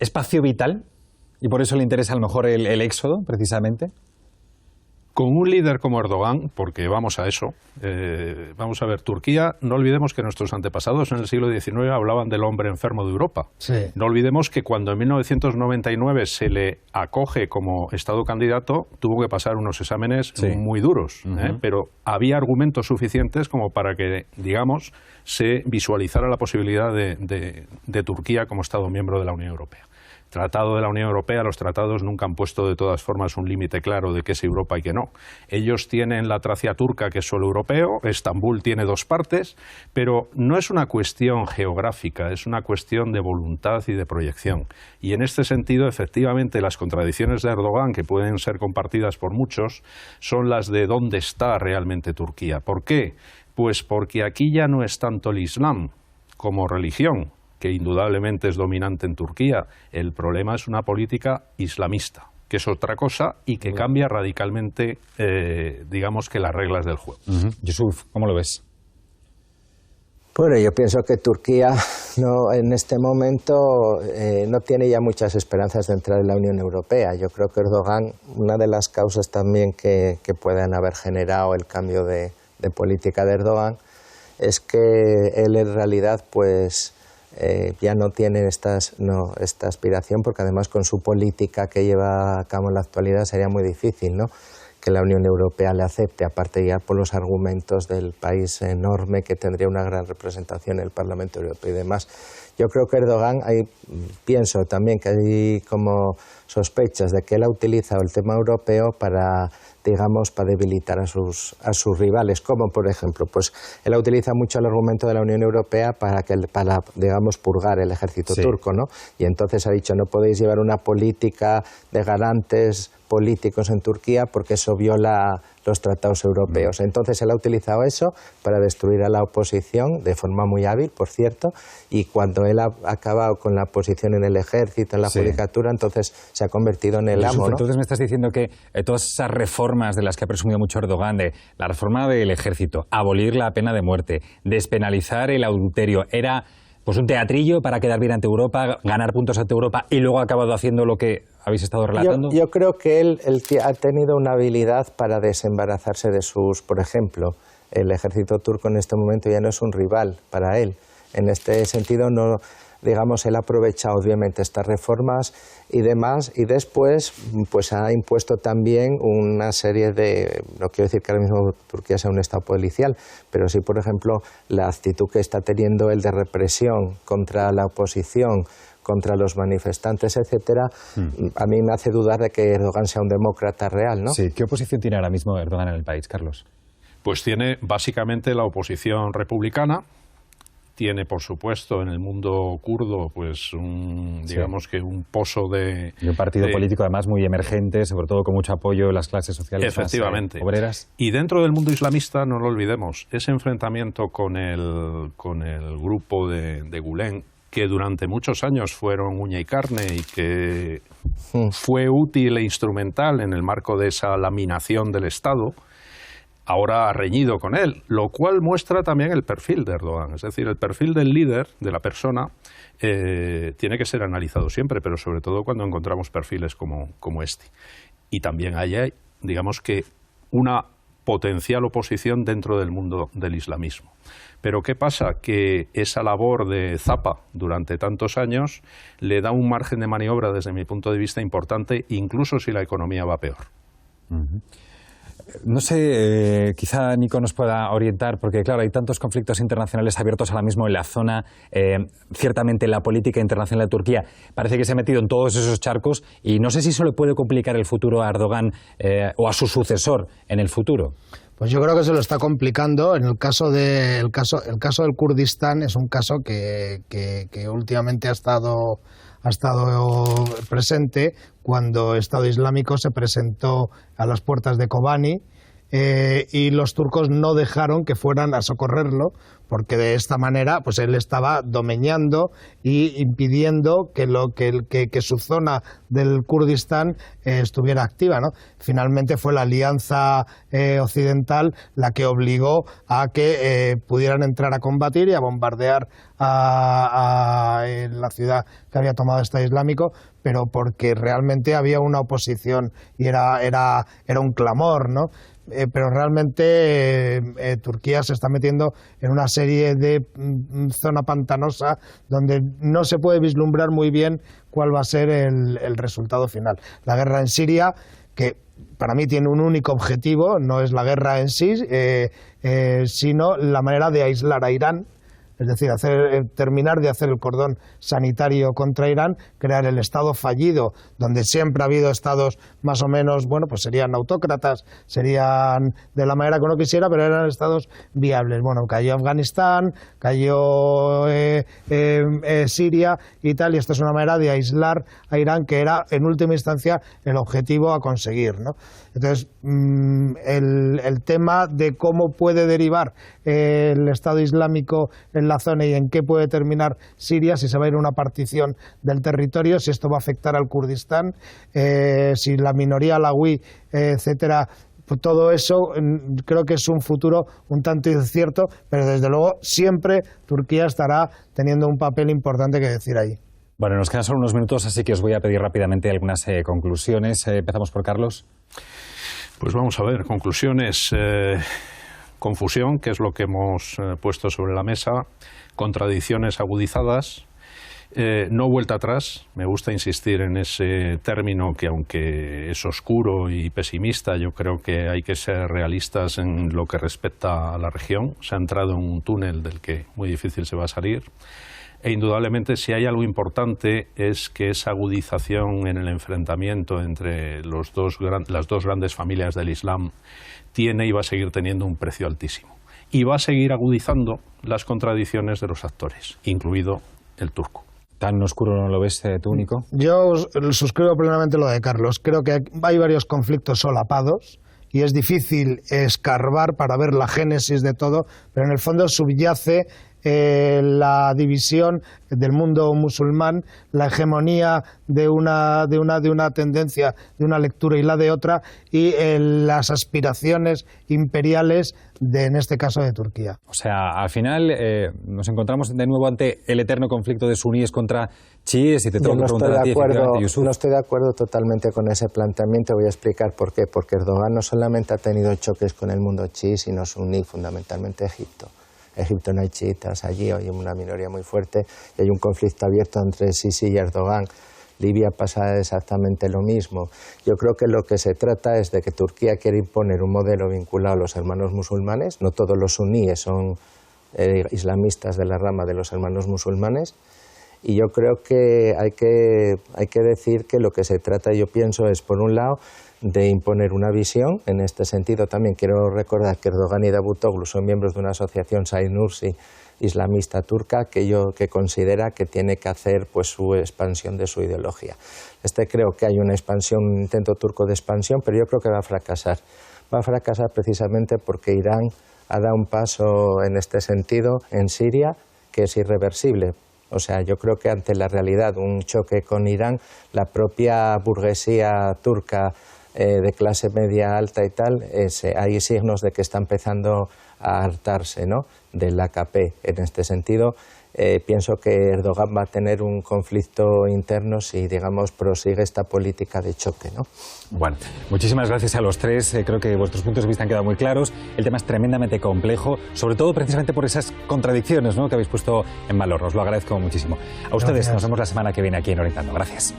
espacio vital? ¿Y por eso le interesa a lo mejor el éxodo, precisamente? Con un líder como Erdogan, porque vamos a eso, vamos a ver, Turquía, no olvidemos que nuestros antepasados en el siglo XIX hablaban del hombre enfermo de Europa. Sí. No olvidemos que cuando en 1999 se le acoge como Estado candidato, tuvo que pasar unos exámenes muy duros, pero había argumentos suficientes como para que, digamos, se visualizara la posibilidad de Turquía como Estado miembro de la Unión Europea. Tratado de la Unión Europea, los tratados nunca han puesto de todas formas un límite claro de qué es Europa y qué no. Ellos tienen la Tracia turca, que es solo europeo, Estambul tiene dos partes, pero no es una cuestión geográfica, es una cuestión de voluntad y de proyección. Y en este sentido, efectivamente, las contradicciones de Erdogan, que pueden ser compartidas por muchos, son las de dónde está realmente Turquía. ¿Por qué? Pues porque aquí ya no es tanto el Islam como religión, que indudablemente es dominante en Turquía. El problema es una política islamista, que es otra cosa y que cambia radicalmente, digamos, que las reglas del juego. Yusuf, ¿cómo lo ves? Bueno, yo pienso que Turquía en este momento no tiene ya muchas esperanzas de entrar en la Unión Europea. Yo creo que Erdogan, una de las causas también que pueden haber generado el cambio de política de Erdogan, es que él en realidad pues ya no tiene esta aspiración, porque además con su política que lleva a cabo en la actualidad sería muy difícil, ¿no?, que la Unión Europea le acepte, aparte ya por los argumentos del país enorme que tendría una gran representación en el Parlamento Europeo y demás. Yo creo que Erdogan, pienso también que hay como sospechas de que él ha utilizado el tema europeo para debilitar a sus rivales, como por ejemplo, pues él utiliza mucho el argumento de la Unión Europea para purgar el ejército turco, ¿no? Y entonces ha dicho, no podéis llevar una política de garantes políticos en Turquía porque eso viola los tratados europeos. Entonces él ha utilizado eso para destruir a la oposición de forma muy hábil, por cierto, y cuando él ha acabado con la oposición en el ejército, en la judicatura, entonces se ha convertido en el amo, ¿no? Entonces me estás diciendo que todas esas reformas de las que ha presumido mucho Erdogan, de la reforma del ejército, abolir la pena de muerte, despenalizar el adulterio, era pues un teatrillo para quedar bien ante Europa, ganar puntos ante Europa, y luego ha acabado haciendo lo que habéis estado relatando? Yo creo que él ha tenido una habilidad para desembarazarse de por ejemplo, el ejército turco en este momento ya no es un rival para él. En este sentido, no, digamos, él ha aprovechado obviamente estas reformas y demás, y después pues ha impuesto también una serie de, no quiero decir que ahora mismo Turquía sea un estado policial, pero sí, por ejemplo, la actitud que está teniendo él de represión contra la oposición, contra los manifestantes, etcétera, a mí me hace dudar de que Erdogan sea un demócrata real, ¿no? Sí, ¿qué oposición tiene ahora mismo Erdogan en el país, Carlos? Pues tiene básicamente la oposición republicana, tiene por supuesto en el mundo kurdo pues digamos que un pozo de... Y un partido político además muy emergente, sobre todo con mucho apoyo de las clases sociales efectivamente más, obreras. Y dentro del mundo islamista, no lo olvidemos, ese enfrentamiento con el grupo de Gülen, que durante muchos años fueron uña y carne y que fue útil e instrumental en el marco de esa laminación del Estado, ahora ha reñido con él, lo cual muestra también el perfil de Erdogan. Es decir, el perfil del líder, de la persona, tiene que ser analizado siempre, pero sobre todo cuando encontramos perfiles como este. Y también hay, digamos que, una potencial oposición dentro del mundo del islamismo. Pero ¿qué pasa? Que esa labor de Zapa durante tantos años le da un margen de maniobra, desde mi punto de vista, importante, incluso si la economía va peor. No sé, quizá Nico nos pueda orientar, porque claro, hay tantos conflictos internacionales abiertos ahora mismo en la zona. Ciertamente la política internacional de Turquía parece que se ha metido en todos esos charcos y no sé si eso le puede complicar el futuro a Erdogan o a su sucesor en el futuro. Pues yo creo que se lo está complicando. En el caso del Kurdistán es un caso que últimamente ha estado presente cuando el Estado Islámico se presentó a las puertas de Kobani y los turcos no dejaron que fueran a socorrerlo, porque de esta manera pues él estaba domeñando y impidiendo que su zona del Kurdistán estuviera activa, ¿no? Finalmente fue la alianza occidental la que obligó a que pudieran entrar a combatir y a bombardear a la ciudad que había tomado el Estado Islámico, pero porque realmente había una oposición y era un clamor, ¿no? Pero realmente Turquía se está metiendo en una serie de zona pantanosa donde no se puede vislumbrar muy bien cuál va a ser el resultado final. La guerra en Siria, que para mí tiene un único objetivo, no es la guerra en sí, sino la manera de aislar a Irán. Es decir, terminar de hacer el cordón sanitario contra Irán, crear el Estado fallido, donde siempre ha habido estados más o menos, bueno, pues serían autócratas, serían de la manera que uno quisiera, pero eran estados viables. Bueno, cayó Afganistán, cayó Siria y tal, y esto es una manera de aislar a Irán, que era en última instancia el objetivo a conseguir, ¿no? Entonces, el tema de cómo puede derivar el Estado Islámico en la zona y en qué puede terminar Siria, si se va a ir a una partición del territorio, si esto va a afectar al Kurdistán, si la minoría alawí, etcétera, pues todo eso creo que es un futuro un tanto incierto, pero desde luego siempre Turquía estará teniendo un papel importante que decir ahí. Bueno, nos quedan solo unos minutos, así que os voy a pedir rápidamente algunas conclusiones. Empezamos por Carlos. Pues vamos a ver, conclusiones. Confusión, que es lo que hemos puesto sobre la mesa, contradicciones agudizadas, no vuelta atrás. Me gusta insistir en ese término que, aunque es oscuro y pesimista, yo creo que hay que ser realistas en lo que respecta a la región. Se ha entrado en un túnel del que muy difícil se va a salir. E indudablemente, si hay algo importante, es que esa agudización en el enfrentamiento entre las dos grandes familias del Islam tiene y va a seguir teniendo un precio altísimo. Y va a seguir agudizando las contradicciones de los actores, incluido el turco. ¿Tan oscuro no lo ves tú, Nico? Yo suscribo plenamente lo de Carlos. Creo que hay varios conflictos solapados y es difícil escarbar para ver la génesis de todo, pero en el fondo subyace la división del mundo musulmán, la hegemonía de una tendencia, de una lectura y la de otra, y las aspiraciones imperiales en este caso de Turquía. O sea, al final nos encontramos de nuevo ante el eterno conflicto de suníes contra chiíes y te tengo que preguntar a ti, no estoy de acuerdo totalmente con ese planteamiento. Voy a explicar por qué. Porque Erdogan no solamente ha tenido choques con el mundo chií, sino suní, fundamentalmente Egipto. Egipto no hay chiitas, allí hay una minoría muy fuerte y hay un conflicto abierto entre Sisi y Erdogan. Libia pasa exactamente lo mismo. Yo creo que lo que se trata es de que Turquía quiere imponer un modelo vinculado a los hermanos musulmanes. No todos los suníes son islamistas de la rama de los hermanos musulmanes. Y yo creo que hay que decir que lo que se trata, yo pienso, es por un lado de imponer una visión. En este sentido también quiero recordar que Erdogan y Davutoglu son miembros de una asociación Said Nursi islamista turca que considera que tiene que hacer pues su expansión de su ideología. Creo que hay una expansión, un intento turco de expansión, pero yo creo que va a fracasar. Va a fracasar precisamente porque Irán ha dado un paso en este sentido en Siria que es irreversible. O sea, yo creo que ante la realidad, un choque con Irán, la propia burguesía turca de clase media alta y tal, hay signos de que está empezando a hartarse, ¿no?, del AKP. En este sentido, pienso que Erdogan va a tener un conflicto interno si, digamos, prosigue esta política de choque, ¿no? Bueno, muchísimas gracias a los tres. Creo que vuestros puntos de vista han quedado muy claros. El tema es tremendamente complejo, sobre todo precisamente por esas contradicciones, ¿no?, que habéis puesto en valor. Os lo agradezco muchísimo. A ustedes, nos vemos la semana que viene aquí en Orientando. Gracias.